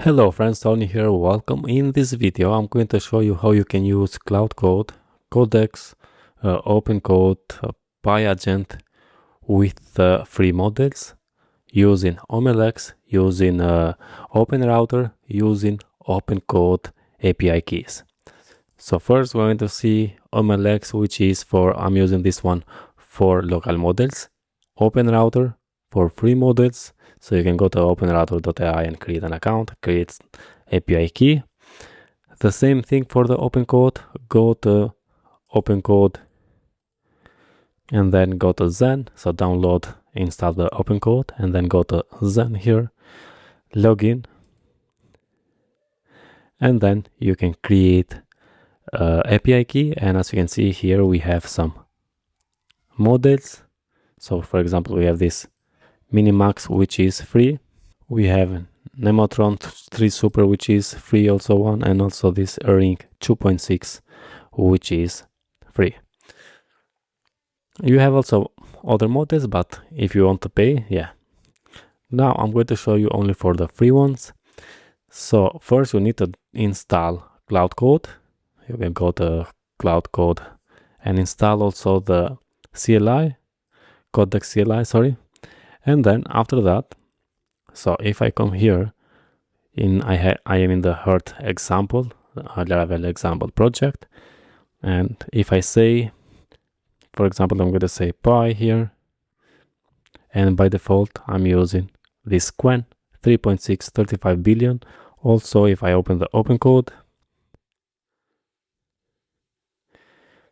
Hello friends, Tony here. Welcome. In this video I'm going to show you how you can use Claude Code, Codex, OpenCode, PyAgent with free models using OMLX, using OpenRouter, using OpenCode API keys. So first we're going to see OMLX, which is I'm using this one for local models, OpenRouter for free models. So you can go to openrouter.ai and create an account, create API key. The same thing for the OpenCode. Go to OpenCode and then go to Zen. So download, install the OpenCode, and then go to Zen here, login, and then you can create API key. And as you can see here, we have some models. So for example, we have this Minimax, which is free. We have Nemotron 3 Super, which is free, also one, and also this Ring 2.6, which is free. You have also other models, but if you want to pay, yeah. Now I'm going to show you only for the free ones. So first you need to install Claude Code. You can go to Claude Code and install also the CLI, Codex CLI, sorry. And then after that, so if I come here, I am in the Heart example, level example project. And if I say, for example, I'm going to say Py here. And by default, I'm using this Quen 3.635 billion. Also, if I open the OpenCode,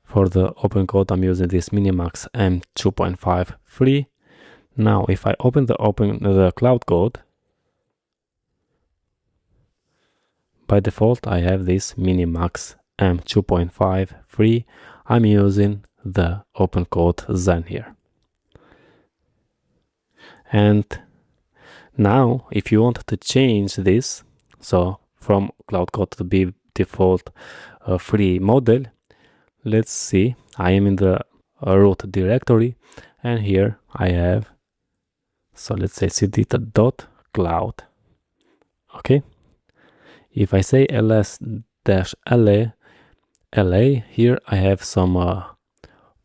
for the OpenCode, I'm using this Minimax M2.5 free. Now, if I open the Claude Code, by default, I have this Minimax M2.5 free. I'm using the OpenCode Zen here. And now, if you want to change this, so from Claude Code to be default free model, let's see, I am in the root directory, and here I have, so let's say cd.cloud. Okay. If I say ls-la, here I have some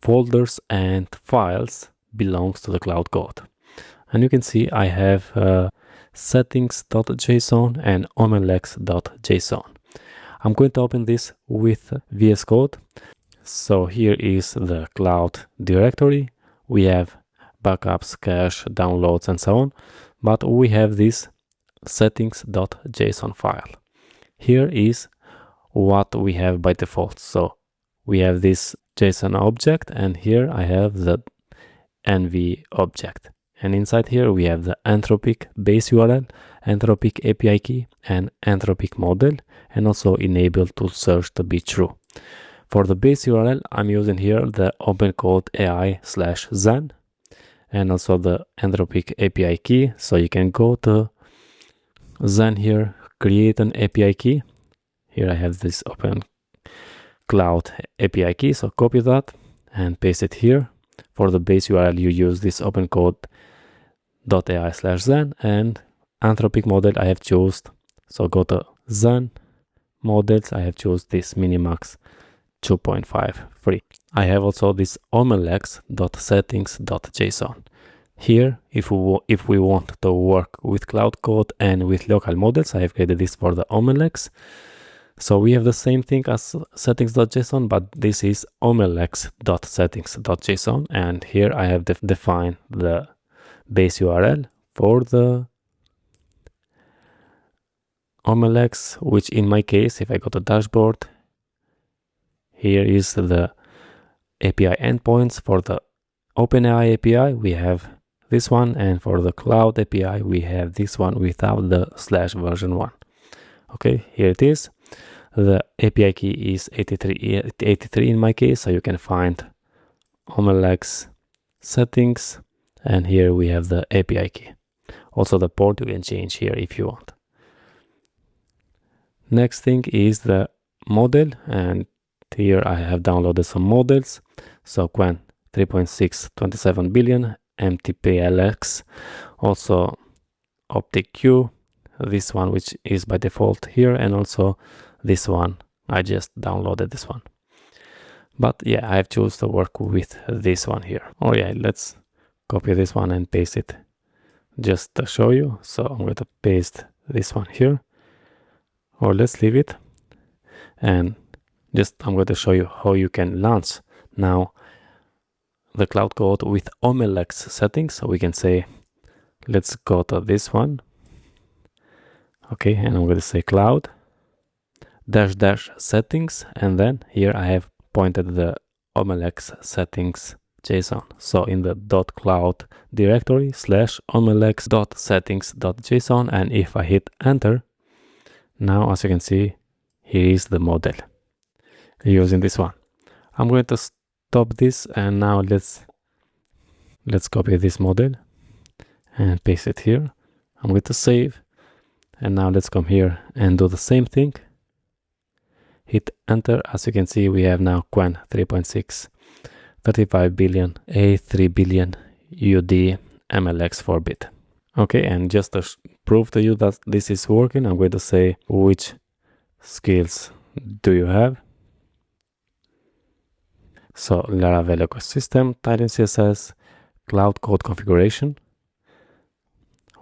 folders and files belongs to the Claude Code. And you can see I have settings.json and omlx.json. I'm going to open this with VS Code. So here is the Cloud directory. We have backups, cache, downloads, and so on. But we have this settings.json file. Here is what we have by default. So we have this JSON object, and here I have the env object. And inside here we have the Anthropic base URL, Anthropic API key, and Anthropic model, and also enable tool search to be true. For the base URL, I'm using here the OpenCode AI/Zen, and also the Anthropic API key. So you can go to Zen here, create an API key. Here I have this OpenCloud API key. So copy that and paste it here. For the base URL, you use this OpenCode.ai/Zen, and Anthropic model I have chosen. So go to Zen models. I have chosen this Minimax 2.5 free. I have also this omlx.settings.json. Here, if we want to work with Claude Code and with local models, I have created this for the omlx. So we have the same thing as settings.json, but this is omlx.settings.json. And here I have defined the base URL for the omlx, which in my case, if I go to dashboard, here is the API endpoints. For the OpenAI API, we have this one, and for the Cloud API, we have this one without the /version1. Okay, here it is. The API key is 83 in my case, so you can find omlx settings, and here we have the API key. Also the port you can change here if you want. Next thing is the model, and here I have downloaded some models. So Quen 3.627 billion, MTPLX, also OpticQ, this one, which is by default here, and also this one. I just downloaded this one. But yeah, I have chosen to work with this one here. Oh yeah, let's copy this one and paste it just to show you. So I'm going to paste this one here, or let's leave it. And just I'm going to show you how you can launch now the Claude Code with OpenCode settings. So we can say, let's go to this one. Okay, and I'm going to say cloud -- settings, and then here I have pointed the OpenCode settings JSON. So in the .cloud directory /omelex.settings.json, and if I hit enter, now as you can see, here is the model using this one. I'm going to stop this, and now let's copy this model and paste it here. I'm going to save, and now let's come here and do the same thing. Hit enter. As you can see, we have now Qwen 3.6, 35 billion, A3 billion UD MLX 4-bit. Okay, and just to prove to you that this is working, I'm going to say, which skills do you have? So Laravel ecosystem, Titan CSS, Claude Code configuration,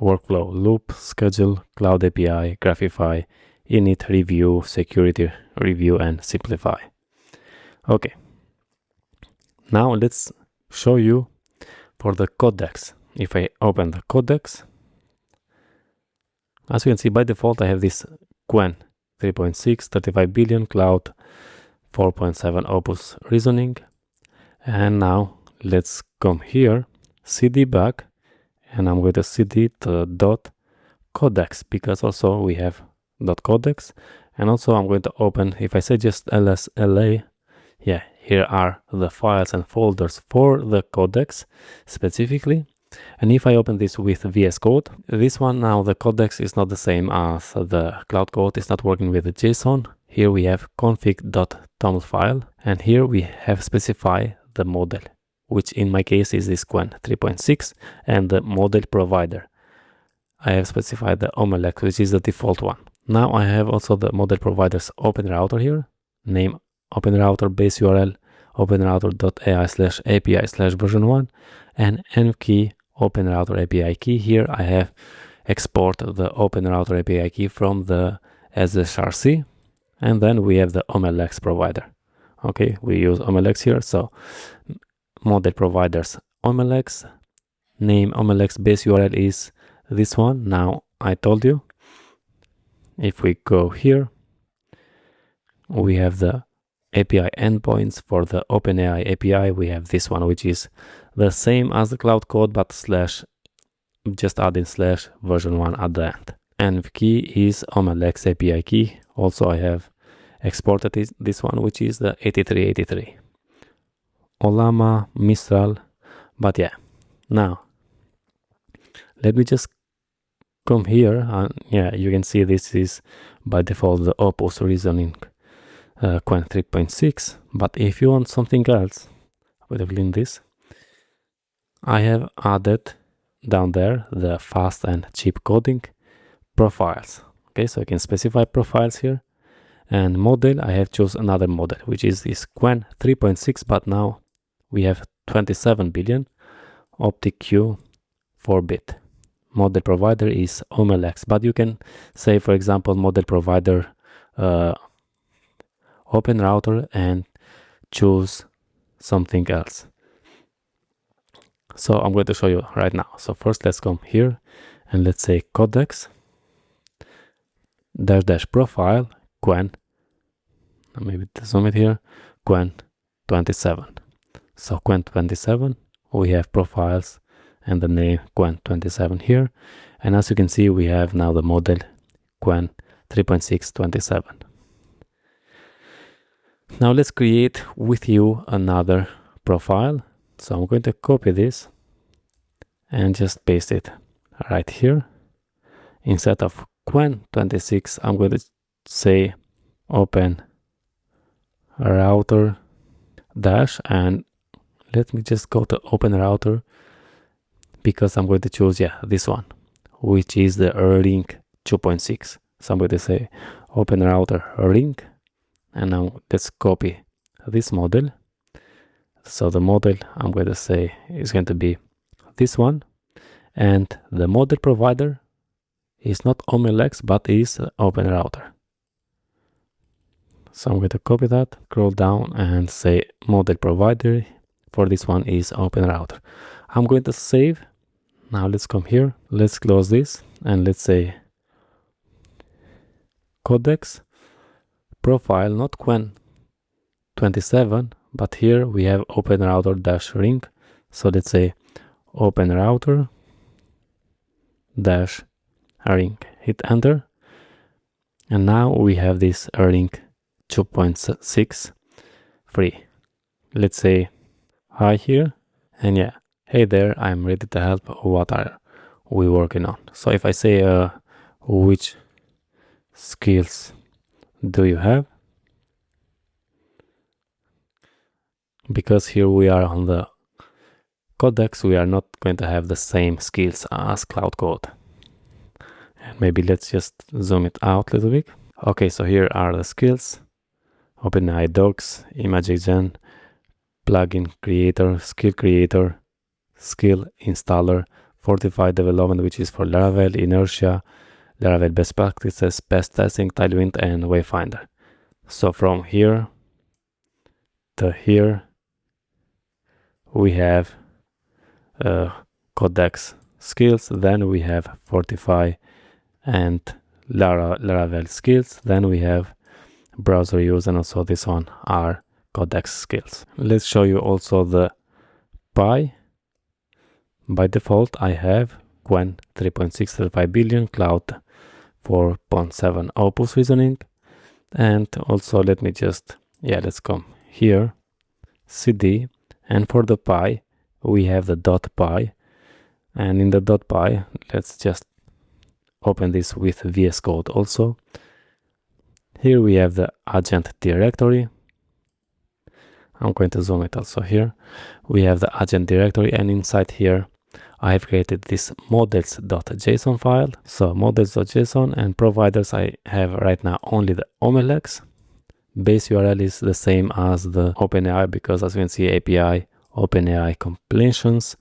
workflow, loop, schedule, Cloud API, Graphify, init, review, security review, and simplify. Okay, now let's show you for the Codex. If I open the Codex, as you can see, by default I have this Qwen 3.6, 35 billion, Cloud 4.7 Opus reasoning. And now let's come here, cd back, and I'm going to cd to .codex, because also we have .codex. And also I'm going to open, if I say just lsla, yeah, here are the files and folders for the Codex specifically. And if I open this with VS Code, this one now, the Codex is not the same as the Claude Code. It's not working with the JSON. Here we have config.toml file, and here we have specified the model, which in my case is this Qwen 3.6, and the model provider. I have specified the OpenCode, which is the default one. Now I have also the model provider's OpenRouter here, name OpenRouter base URL openrouter.ai/API/version1, and env-key OpenRouter API key. Here I have exported the OpenRouter API key from the SSRC, and then we have the OpenCode provider. Okay, we use OpenCode here, so model providers OpenCode, name OpenCode base URL is this one. Now I told you, if we go here, we have the API endpoints for the OpenAI API. We have this one, which is the same as the Claude Code, but slash, just adding slash version1 at the end. Env key is OpenCode API key. Also I have exported this one, which is the 8383. Olama, Mistral, but yeah. Now, let me just come here, and yeah, you can see this is by default the Opus reasoning Qwen 3.6, but if you want something else, I would have linked this. I have added down there the fast and cheap coding profiles. Okay, so I can specify profiles here, and model, I have chosen another model, which is this Qwen 3.6, but now we have 27 billion OpticQ 4-bit. Model provider is OpenCode, but you can say, for example, model provider OpenRouter and choose something else. So I'm going to show you right now. So first let's come here and let's say Codex -- profile Qwen, maybe zoom it here, Qwen 27. So Qwen 27, we have profiles and the name Qwen 27 here, and as you can see, we have now the model Qwen 3.627. Now let's create with you another profile. So I'm going to copy this and just paste it right here. Instead of Qwen 26, I'm going to say open router dash, and let me just go to open router, because I'm going to choose, yeah, this one, which is the link 2.6. So I'm going to say open router ring, and now let's copy this model. So the model I'm going to say is going to be this one, and the model provider is not OpenLex but is open router. So I'm going to copy that, scroll down and say model provider for this one is open router. I'm going to save. Now let's come here, let's close this, and let's say Codex profile, not Quen 27, but here we have open router dash ring. So let's say open router dash ring, hit enter, and now we have this ring 2.6 free. Let's say hi here, and yeah, hey there, I'm ready to help. What are we working on? So if I say which skills do you have, because here we are on the Codex, we are not going to have the same skills as Claude Code. And maybe let's just zoom it out a little bit. Okay, so here are the skills: OpenAI docs, image gen, plugin creator, skill installer, fortified development, which is for Laravel, inertia, Laravel best practices, best testing, Tailwind, and Wayfinder. So from here to here we have Codex skills, then we have Fortify and Laravel skills, then we have browser use, and also this one are Codex skills. Let's show you also the Pi. By default I have Quen 3.635 billion, Cloud 4.7 Opus reasoning, and also let me just, let's come here, cd, and for the Pi we have the .py, and in the .py let's just open this with VS Code also. Here we have the agent directory. I'm going to zoom it also here. We have the agent directory, and inside here I have created this models.json file. So models.json, and providers I have right now only the OpenLex. Base URL is the same as the OpenAI, because as you can see, API, OpenAI completions,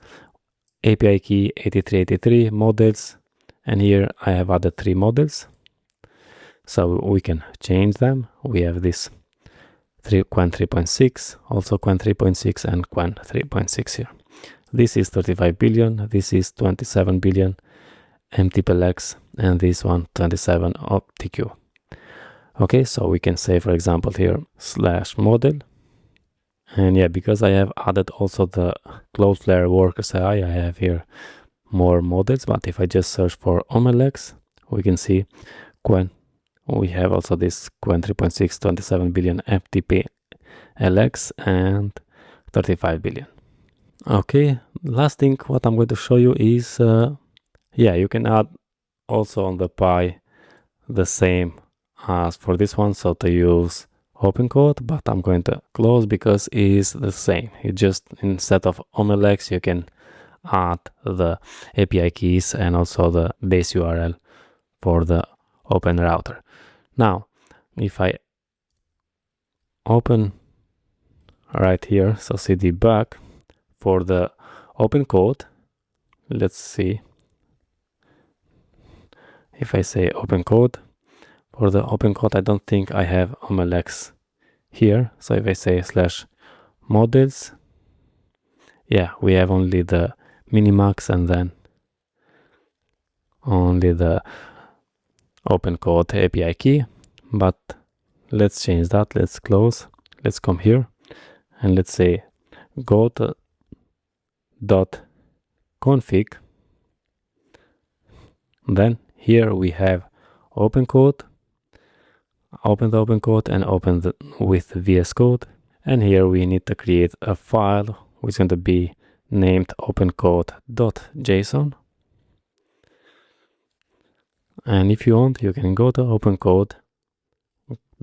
API key 8383, models, and here I have added 3 models. So we can change them. We have this Quen 3.6, also Quen 3.6, and Quen 3.6 here. This is 35 billion, this is 27 billion MTPLX, and this one 27 OptiQ. Okay, so we can say, for example, here /model. And yeah, because I have added also the Cloudflare Workers AI, I have here more models. But if I just search for OpenLex, we can see Quen. We have also this Quen 3.6, 27 billion MTPLX, and 35 billion. Okay, last thing what I'm going to show you is, you can add also on the Pi the same as for this one, so to use OpenCode, but I'm going to close because it is the same. You just, instead of OpenLex, you can add the API keys and also the base URL for the open router. Now, if I open right here, so cd back for the OpenCode, let's see. If I say OpenCode, for the OpenCode, I don't think I have OpenLex here. So if I say /models, we have only the minimax and then only the OpenCode API key. But let's change that. Let's close. Let's come here and let's say go to .config. Then here we have OpenCode. Open the OpenCode and open with VS Code. And here we need to create a file which is going to be named opencode.json. And if you want, you can go to OpenCode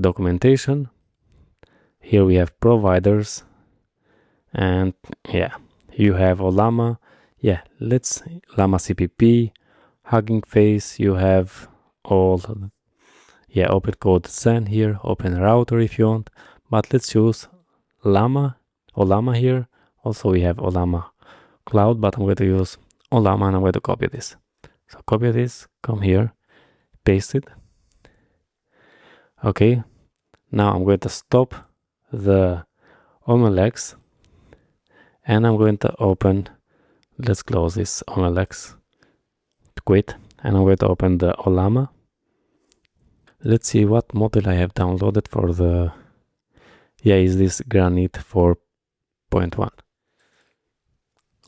documentation. Here we have providers, and you have Llama. Llama CPP, Hugging Face. You have all, yeah, OpenCode Zen here, Open Router if you want, but let's choose Olama here. Also we have Olama Cloud, but I'm going to use Olama and I'm going to copy this. So copy this, come here, paste it. Okay, now I'm going to stop the OMLX and I'm going to open, let's close this OMLX, quit, and I'm going to open the Olama. Let's see what model I have downloaded for the, yeah, is this Granite 4.1.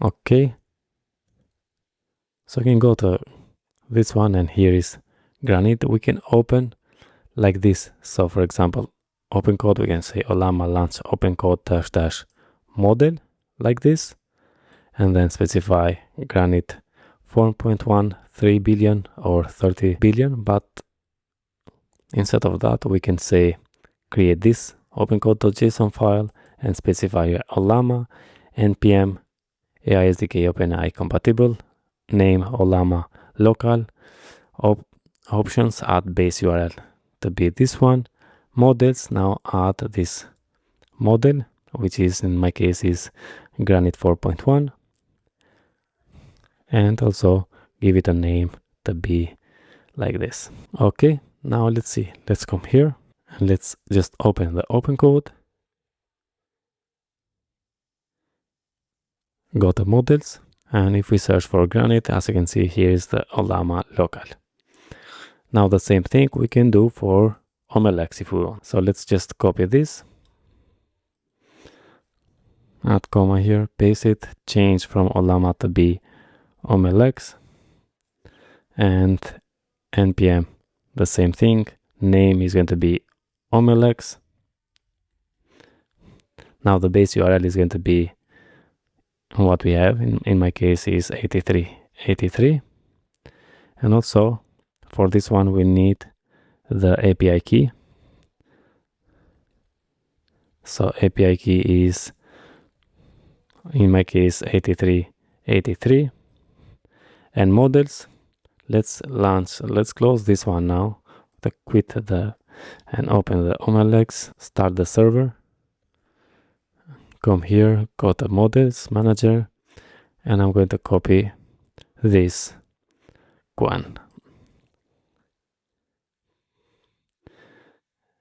Okay, so I can go to this one and here is Granite. We can open like this. So for example, OpenCode, we can say Olama launch OpenCode -- model like this, and then specify Granite 4.1, 3 billion or 30 billion. But instead of that, we can say create this OpenCode.json file and specify Olama npm AI SDK OpenAI compatible, name Olama local, options, add base URL to be this one, models, now add this model, which is in my case is Granite 4.1, and also give it a name to be like this. Okay, now let's see, let's come here and let's just open the OpenCode, go to models, and if we search for Granite, as you can see, here is the Olama local. Now the same thing we can do for OMLX if we want. So let's just copy this, add comma here, paste it, change from Olama to be OMLX, and npm the same thing, name is going to be OMLX. Now the base URL is going to be what we have, in my case is 83, and also for this one we need the API key. So API key is, in my case, 83, and models, let's close this one now, to quit the and open the OMLX, start the server, come here, go to models manager, and I'm going to copy this one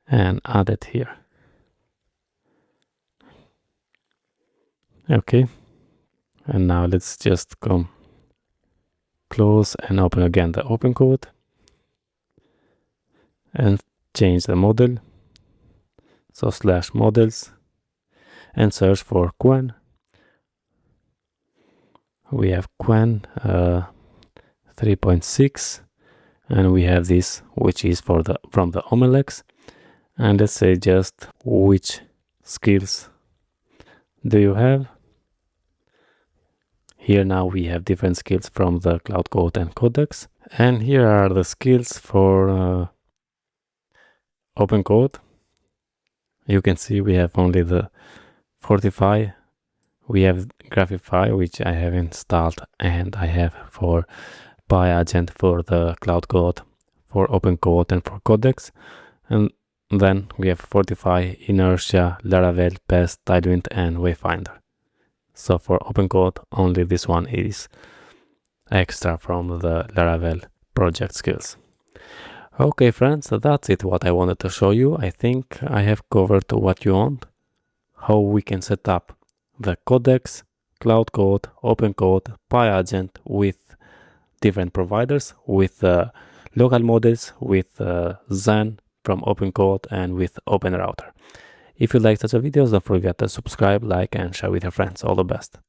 and add it here. Okay, and now let's just come close and open again the OpenCode and change the model, so /models, and search for Quen. We have Quen 3.6, and we have this, which is from the OMLX. And let's say just which skills do you have. Here now we have different skills from the Claude Code and Codex, and here are the skills for OpenCode. You can see we have only the Fortify, we have Graphify, which I have installed, and I have for PyAgent for the Claude Code, for OpenCode, and for Codex. And then we have Fortify, Inertia, Laravel, Pest, Tailwind, and Wayfinder. So for OpenCode, only this one is extra from the Laravel project skills. Okay friends, so that's it what I wanted to show you. I think I have covered what you want, how we can set up the Codex, Claude Code, OpenCode, PyAgent with different providers, with local models, with Zen from OpenCode, and with OpenRouter. If you like such a videos, don't forget to subscribe, like, and share with your friends. All the best.